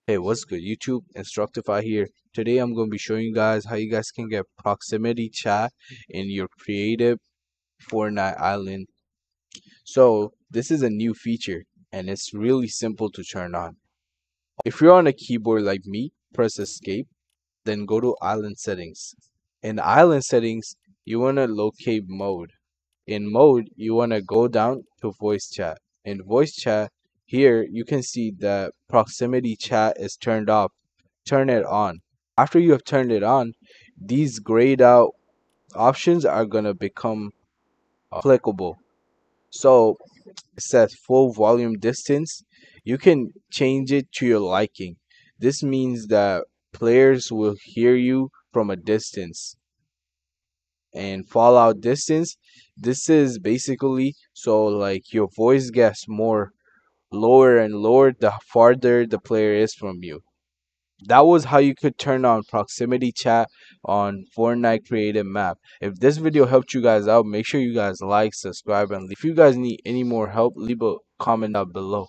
Hey, what's good, YouTube? Instructify here. Today I'm going to be showing you guys how you guys can get proximity chat in your creative Fortnite island. So, this is a new feature and it's really simple to turn on. If you're on a keyboard like me, press escape, then go to island settings. In island settings, you want to locate mode. In mode, you want to go down to voice chat. In voice chat, here you can see that proximity chat is turned off. Turn it on. After you have turned it on, these grayed out options are going to become applicable. So it says full volume distance. You can change it to your liking. This means that players will hear you from a distance. And fallout distance, this is basically so like your voice gets more lower and lower the farther the player is from you. That was how you could turn on proximity chat on Fortnite creative map. If this video helped you guys out, make sure you guys like, subscribe, and if you guys need any more help, leave a comment down below.